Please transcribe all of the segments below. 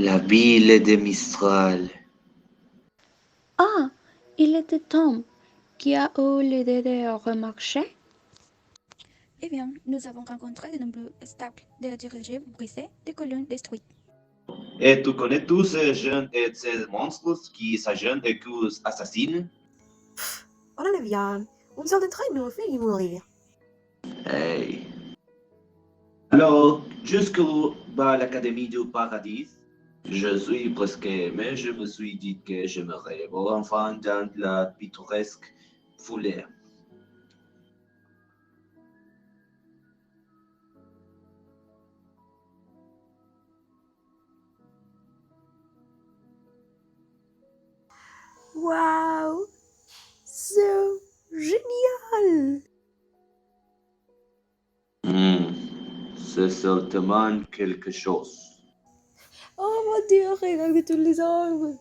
La ville de Mistral. Ah, il était Tom qui a eu l'idée de remarcher. Eh bien, nous avons rencontré de nombreux obstacles, des dirigeables brisés, des colonnes détruites. Et tu connais tous ces jeunes et ces monstres qui s'agissent et qui assassinent? Ora Vian, un seul d'entre nous fait mourir. Hey. Alors, jusqu'où va l'Académie du Paradis? Je suis presque, mais je me suis dit que j'aimerais voir enfin dans la pittoresque foulée. Wow, so génial! C'est seulement quelque chose. Oh mon Dieu, regarde tous les arbres!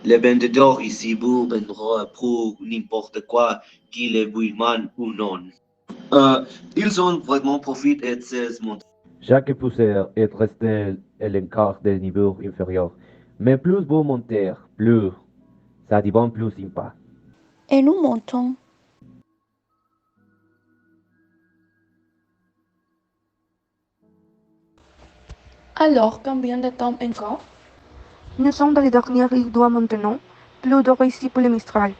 Les vendeurs ici vous vendront pour n'importe quoi, qu'il est buillement ou non. Ils ont vraiment profité de ces montagnes. Chaque poussière est restée à l'encart des niveaux inférieurs. Mais plus vous montez, plus ça devient plus sympa. Et nous montons. Alors, combien de temps encore? Nous sommes dans les dernières lignes droits maintenant. Plus de réussite pour le Mistral.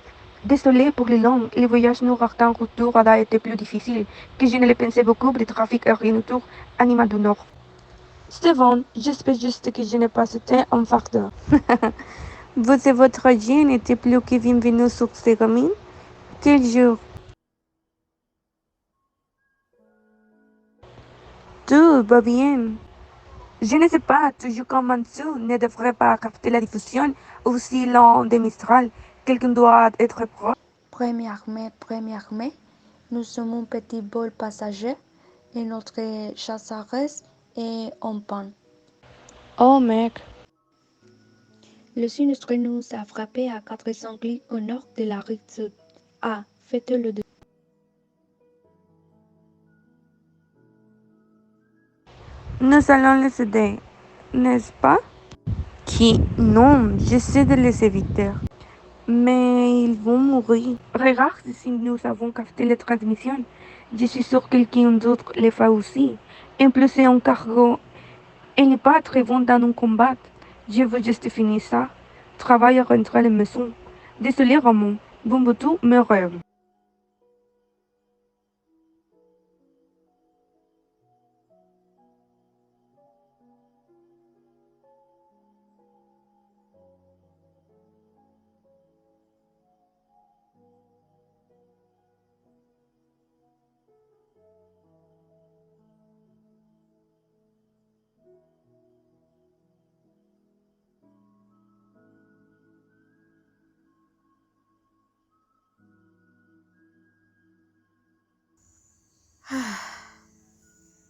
Désolé pour les longs, le voyage nous en retour a été plus difficile que je ne le pensais beaucoup de trafic aérien autour Animal du Nord. Steven, j'espère juste que je n'ai pas été un facteur. Vous et votre agent n'étaient plus que bienvenus sur ces gamines? Quel jour! Tout va bien. Je ne sais pas, toujours comme Mansour ne devrait pas capter la diffusion, ou si l'on de Mistral, quelqu'un doit être proche. Première mai, nous sommes un petit vol passager et notre chasseuse est en panne. Oh mec, Le sinistre nous a frappé à 400 milles au nord de la rive sud. Ah, faites-le de. nous allons les aider, n'est-ce pas? Qui? Non, j'essaie de les éviter. Mais ils vont mourir. Regarde si nous avons capté les transmissions. Je suis sûr que quelqu'un d'autre les fait aussi. En plus, c'est un cargo. Elle n'est pas très bon dans un combat. Je veux juste finir ça. Travail à rentrer à la maison. Désolé, Ramon. Bon tout, me rêve.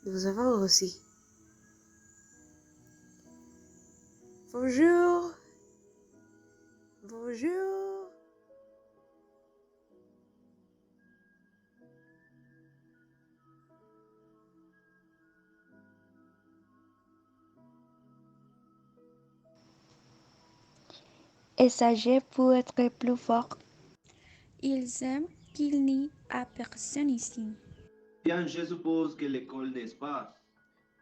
Nous avons aussi. Bonjour! Bonjour! Essayer pour être plus fort. Ils aiment qu'il n'y a personne ici. Bien, je suppose que l'école n'est pas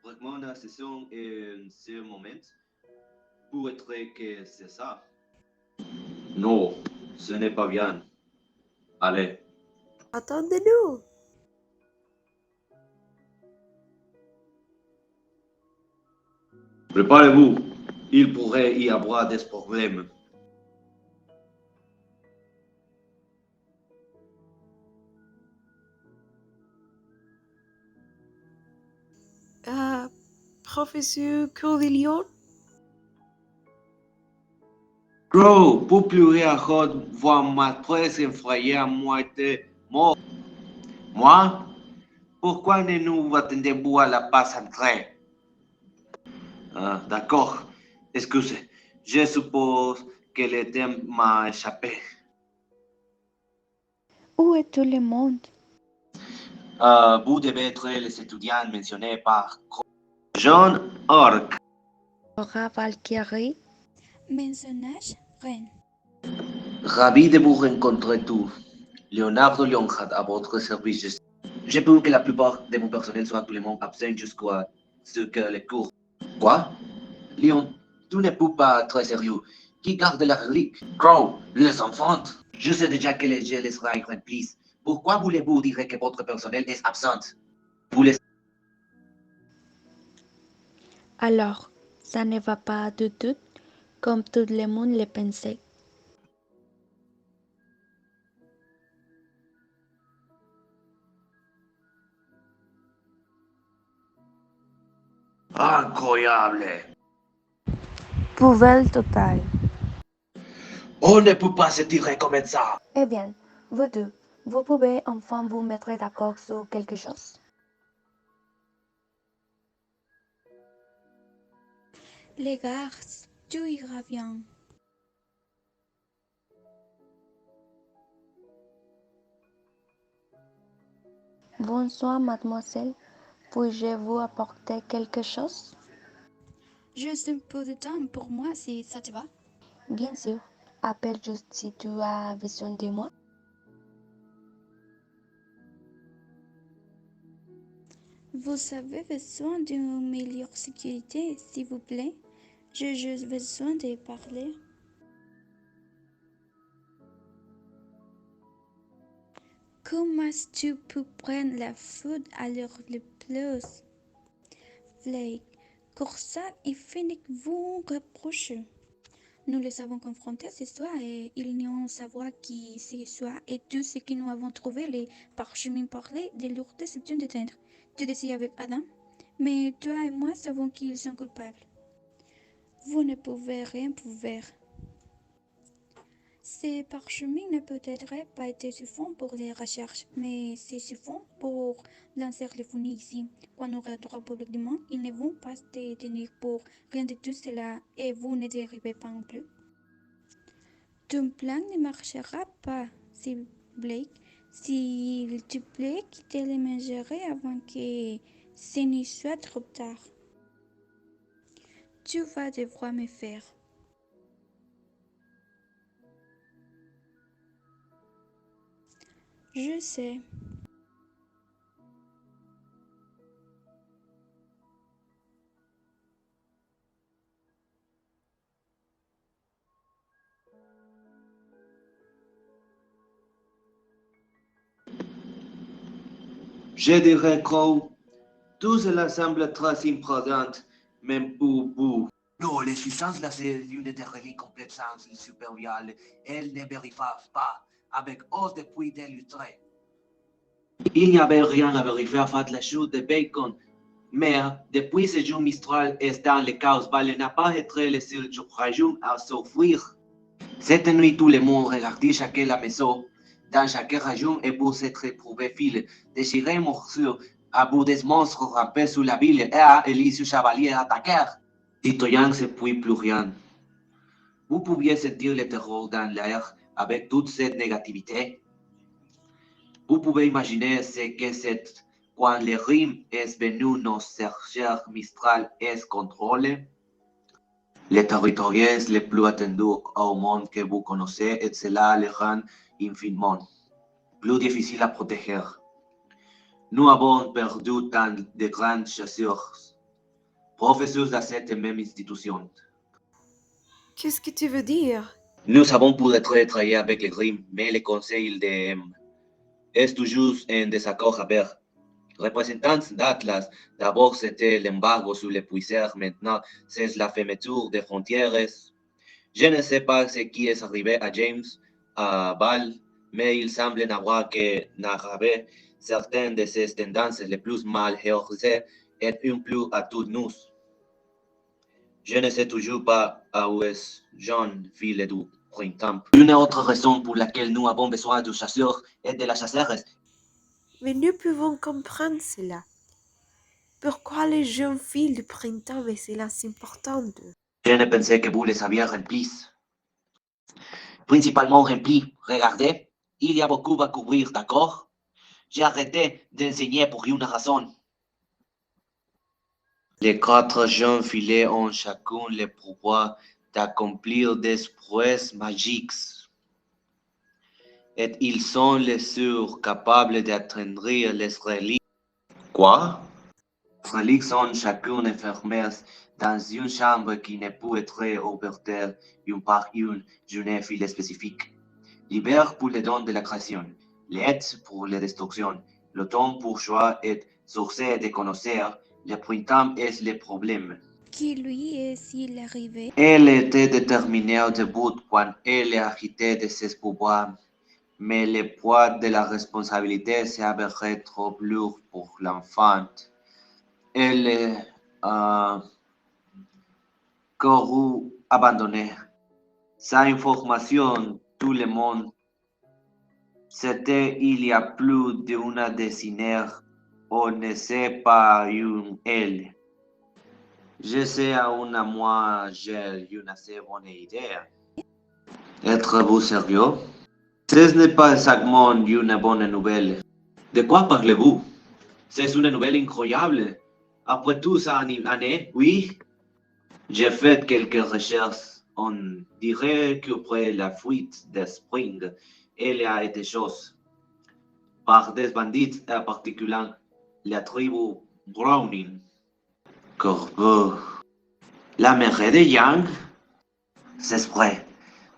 vraiment la session en ce moment. Pour être que c'est ça. Non, ce n'est pas bien. Allez. Attendez-nous! Préparez-vous. Il pourrait y avoir des problèmes. Professeur Cordillon? Crow, pour pleurer à Rod, voir ma presse effrayée à moitié mort. Moi? Pourquoi ne nous attendez-vous à la passe entrée? Ah, d'accord. Excusez. Je suppose que le thème m'a échappé. Où est tout le monde? Vous devez être les étudiants mentionnés par John Ork. Laura Valkyrie, Personnage reine. Ravi de vous rencontrer tous. Leonardo Lionhat à votre service. J'ai peur que la plupart de mon personnel soit actuellement absent jusqu'à ce que les cours. Quoi? Léon, tu n'es pas très sérieux. Qui garde la relique? Crow, les enfants. Je sais déjà que les jeux les sera remplissent. Pourquoi voulez-vous dire que votre personnel est absent? Vous les... alors, ça ne va pas du tout comme tout le monde le pensait. Incroyable! Poubelle totale. On ne peut pas se tirer comme ça! Eh bien, vous deux, vous pouvez enfin vous mettre d'accord sur quelque chose. Les gars, tout ira bien. Bonsoir, mademoiselle. Puis-je vous apporter quelque chose? Juste un peu de temps pour moi si ça te va. Bien sûr. Appelle juste si tu as besoin de moi. Vous avez besoin d'une meilleure sécurité, s'il vous plaît. J'ai juste besoin de parler. Comment tu peux prendre la foudre à l'heure le plus? Blake, Corsac et Phoenix vous reprochent. Nous les avons confrontés ce soir et ils n'ont savoir qui ce soir et tout ce que nous avons trouvé les parchemins parlés de leur déception d'éteindre. Tu décides avec Adam, mais toi et moi savons qu'ils sont coupables. Vous ne pouvez rien prouver. Ces parchemins ne peut-être pas été suffisants pour les recherches, mais c'est suffisant pour lancer les fouilles ici. Quand nous regardons publiquement, ils ne vont pas te détenir pour rien de tout cela et vous ne dérivez pas non plus. Ton plan ne marchera pas, si Blake. S'il te plaît, quittez les mengeries avant que ce ne soit trop tard. Tu vas devoir me faire. Je sais. Je dirais, Crow, tout cela semble très imprudent, même pour vous. Non, les substances là, c'est l'une des reliques complètes sans supérieure. Elle ne vérifie pas avec os depuis des lustres. Il n'y avait rien à vérifier avant la chute de Bacon. Mais depuis ce jour Mistral est dans le chaos, Val n'a pas été le seul rayon à souffrir. Cette nuit, tout le monde regardait chaque la maison, dans chaque région, et pour s'être trouvé fil, déchiré morceaux, à bout des monstres rampés sur la ville, et à Elise Chevalier attaquer. Citoyens, c'est puis plus rien. Vous pouviez sentir le terreur dans l'air avec toute cette négativité. Vous pouvez imaginer ce que c'est quand le rime est venu nos chercheurs Mistral est contrôlé. Les territoires les plus attendus au monde que vous connaissez et cela les rend infiniment plus difficiles à protéger. Nous avons perdu tant de grands chasseurs, professeurs de cette même institution. Qu'est-ce que tu veux dire? Nous avons peut-être travaillé avec les Grimm, mais le conseil est toujours en désaccord avec. Représentants d'Atlas, d'abord c'était l'embargo sur les puisseurs, maintenant c'est la fermeture des frontières. Je ne sais pas ce qui est arrivé à James, à Val, mais il semble n'avoir que narrer certaines de ces tendances les plus mal réalisées et une plus à toutes nous. Je ne sais toujours pas où est John Ville du printemps. Une autre raison pour laquelle nous avons besoin du chasseur et de la chasseuse. Mais nous pouvons comprendre cela. Pourquoi les jeunes filles du printemps est-ce si important? Je ne pensais que vous les aviez remplis. Principalement remplis. Regardez, il y a beaucoup à couvrir, d'accord? J'ai arrêté d'enseigner pour une raison. Les 4 jeunes filets ont chacun le pouvoir d'accomplir des prouesses magiques. Et ils sont les seuls capables d'atteindre les reliques. Quoi? Les reliques sont chacun enfermées dans une chambre qui ne peut être ouverte une par une journée file spécifique. L'hiver pour le don de la création, l'été pour la destruction, l'automne pour choix et source de connaître, le printemps est le problème. Qui lui est-il arrivé? Elle était déterminée au début quand elle agitait de ses pouvoirs, mais le poids de la responsabilité s'avérait trop lourd pour l'enfant. Elle courut abandonnée. Sa information, tout le monde, c'était il y a plus d'une décennie, on ne sait pas une elle. Je sais à une moi, j'ai une assez bonne idée. Êtes-vous sérieux? Ce n'est pas exactement une bonne nouvelle. De quoi parlez-vous? C'est une nouvelle incroyable. Après tout ça, année, oui. J'ai fait quelques recherches. On dirait qu'après la fuite de Spring, il a été chose par des bandits, en particulier la tribu Browning. Corbeau. La mairie de Yang, c'est vrai.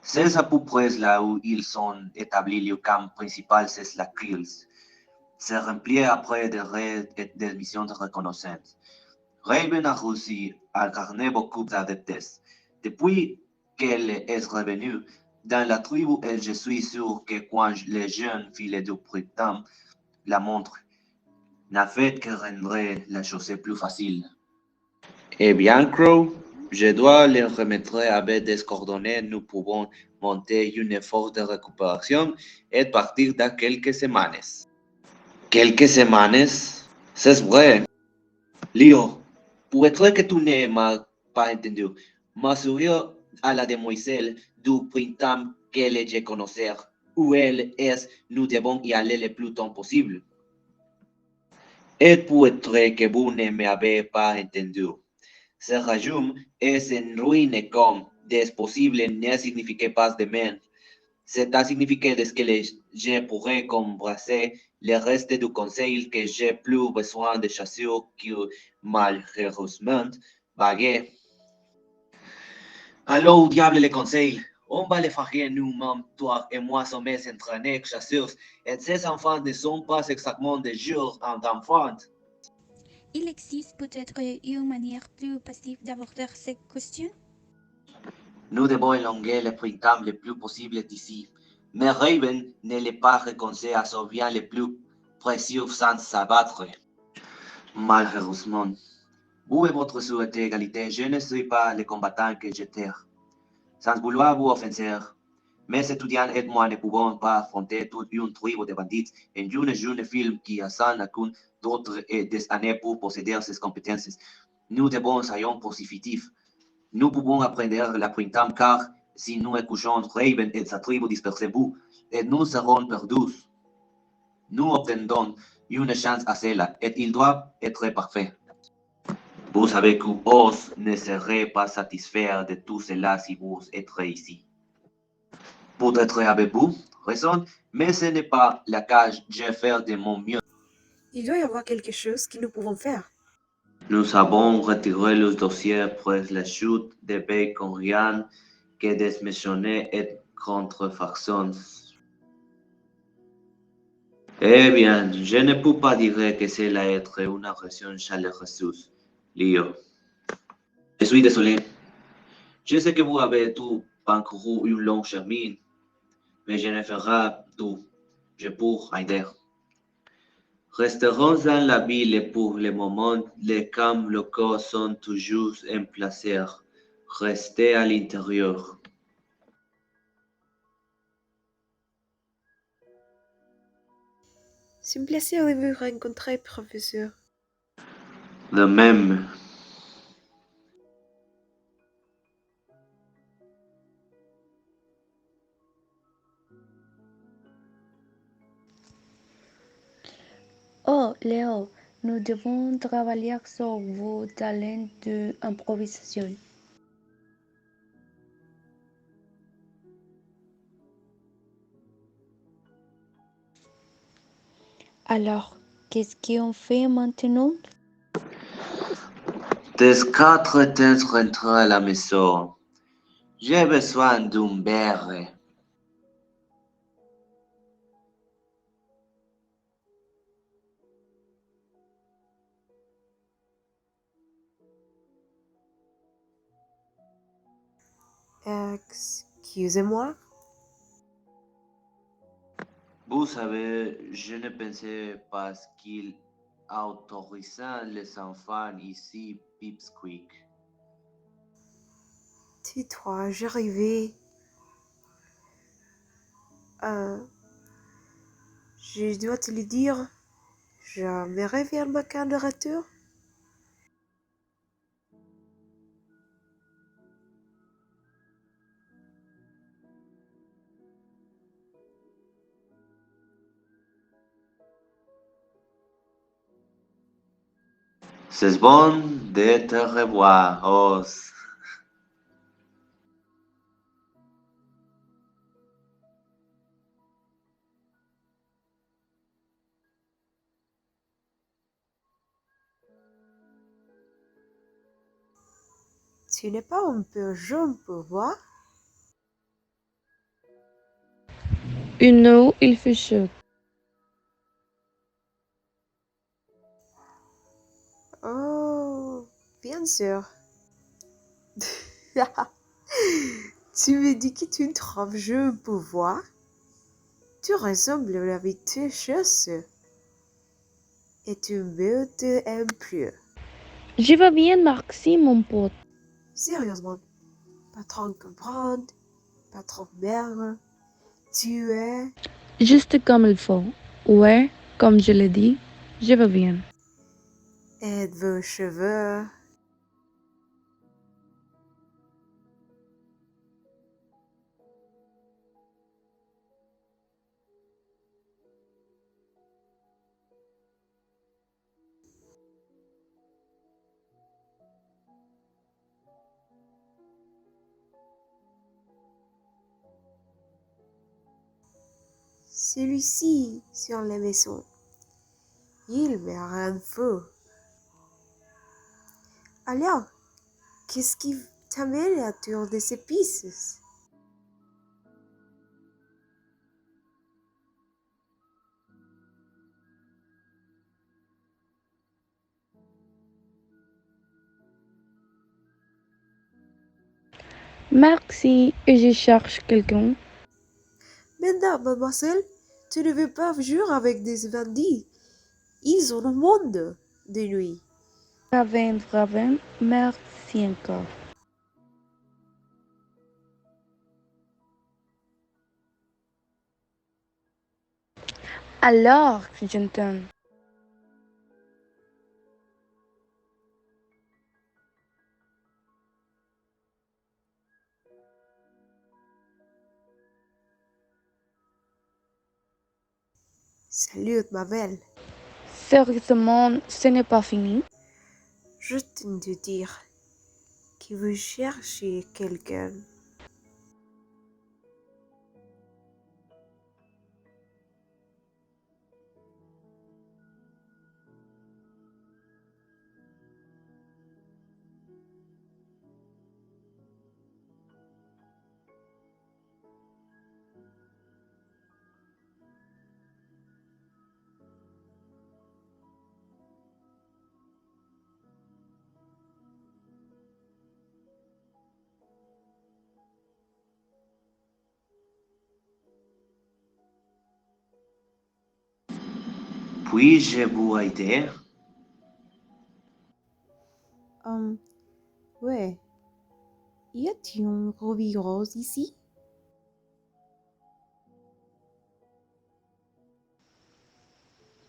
C'est à peu près là où ils ont établi le camp principal, c'est la Kills. C'est rempli après des raids et des missions de reconnaissance. Raven a réussi à garder beaucoup d'adeptes. Depuis qu'elle est revenue dans la tribu, et je suis sûr que quand les jeunes filles du printemps la montrent, n'a fait que rendre la chose plus facile. Eh bien, Crow, je dois les remettre avec des coordonnées. Nous pouvons monter un effort de récupération et partir dans quelques semaines. Quelques semaines? C'est vrai. Leo, peut-être que tu ne m'as pas entendu. M'assurer à la demoiselle du printemps qu'elle est connaître où elle est, nous devons y aller le plus tôt possible. Et peut-être que vous ne m'avez pas entendu. Ce régime est en ruine comme des possibles ne signifie pas demain. C'est à signifier que je pourrais embrasser le reste du conseil que j'ai plus besoin de chasseurs que malheureusement baguette. Alors, au diable le conseil, on va le faire nous-mêmes, toi et moi sommes entraînés chasseurs, et ces enfants ne sont pas exactement des jours d'enfants. Il existe peut-être une manière plus passive d'aborder cette question? Nous devons éloigner le printemps le plus possible d'ici. Mais Raven ne l'est pas réconcilié à son bien le plus précieux sans s'abattre. Malheureusement, vous et votre souhaité égalité, je ne suis pas le combattant que j'étais. Sans vouloir vous offenser, mes étudiants et moi ne pouvons pas affronter toute une tribu de bandits en une jeune fille qui a sans aucune d'autres et des années pour posséder ses compétences. Nous devons être positifs. Nous pouvons apprendre la printemps car si nous écoutons Raven et sa tribu dispersez-vous, et nous serons perdus. Nous obtenons une chance à cela et il doit être parfait. Vous savez que vous ne serez pas satisfait de tout cela si vous êtes ici. Peut-être avez-vous raison, mais ce n'est pas la cage. Je vais faire de mon mieux. Il doit y avoir quelque chose que nous pouvons faire. Nous avons retiré le dossier après la chute de Bacon Ryan que démissionné et contrefaçons. Eh bien, je ne peux pas dire que cela être une raison chaleureuse, Leo. Je suis désolé. Je sais que vous avez tout parcouru une longue chemin, mais je ne ferai tout. Je pourrai aider. Resterons dans la ville pour le moment. Les camps locaux sont toujours en place. Restez à l'intérieur. C'est un plaisir de vous rencontrer, professeur. De même, Oh, Léo, Nous devons travailler sur vos talents d'improvisation. Alors, qu'est-ce qu'on fait maintenant? Des 4 heures rentré à la maison. J'ai besoin d'un verre. Excusez-moi. Vous savez, je ne pensais pas qu'il autorisait les enfants ici, Pipsqueak. Tais-toi, j'arrivais. Je dois te le dire. J'aimerais faire ma candidature. C'est bon de te revoir, Oz. Tu n'es pas un peu jeune pour voir? Une eau, il fait chaud. Oh, bien sûr. Tu me dis que tu te trouves jeune pour voir? Tu ressembles à la vitesse chasse. Et tu me t'aimes plus. Je vais bien, merci, mon pote. Sérieusement, pas trop comprendre, pas trop merde. Tu es... Juste comme il faut. Ouais, comme je l'ai dit, je vais bien. Et vos cheveux... Celui-ci sur la maison. Il me rend fou. Alors, qu'est-ce qui t'amène à tour de ces pistes? Merci, et je cherche quelqu'un. Maintenant, mademoiselle, tu ne veux pas jouer avec des bandits. Ils ont le monde de nuit. Vraiment, merci encore. Alors, j'entends. Salut, ma belle. Sérieusement, ce n'est pas fini. Je tiens de dire que vous cherchez quelqu'un. Puis-je vous aider? Ouais. Y a-t-il un rubis rose ici?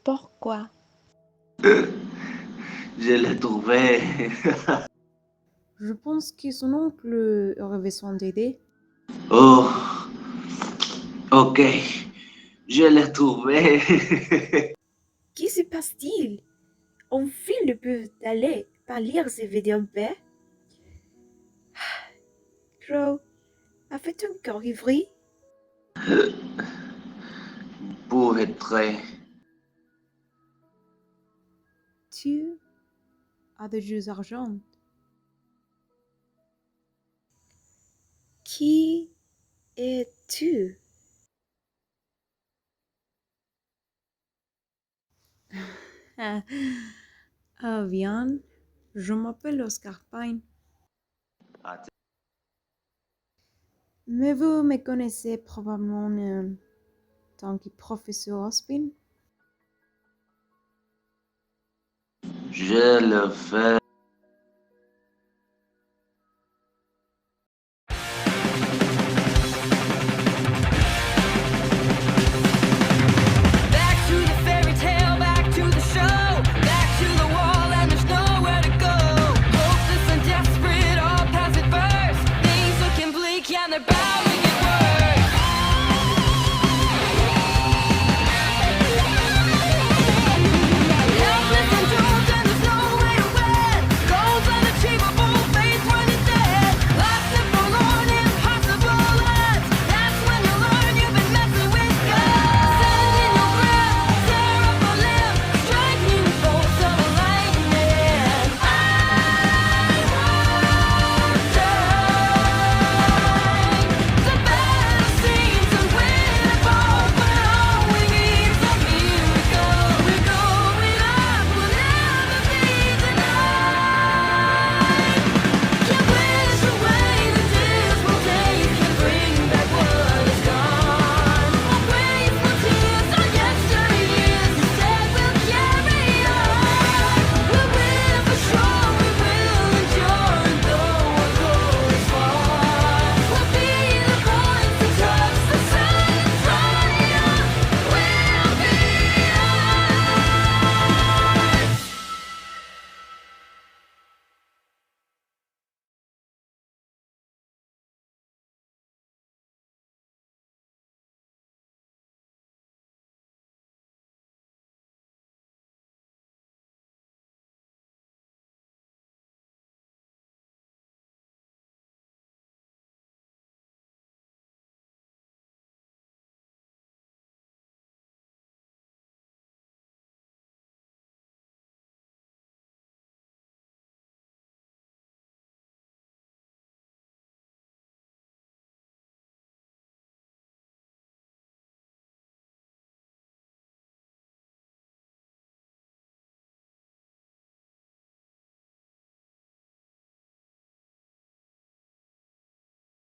Pourquoi? Je l'ai trouvé. Je pense que son oncle aurait besoin d'aider. Oh, ok. Je l'ai trouvé. Qu'est-ce se passe-t-il? on file le but d'aller par lire ces vidéos B. Crow, as-tu encore ivry? Pour être Tu as des jeux argent. Qui es-tu? Ah bien, je m'appelle Oscar Pine. Mais vous me connaissez probablement en tant que professeur Ospin. je le fais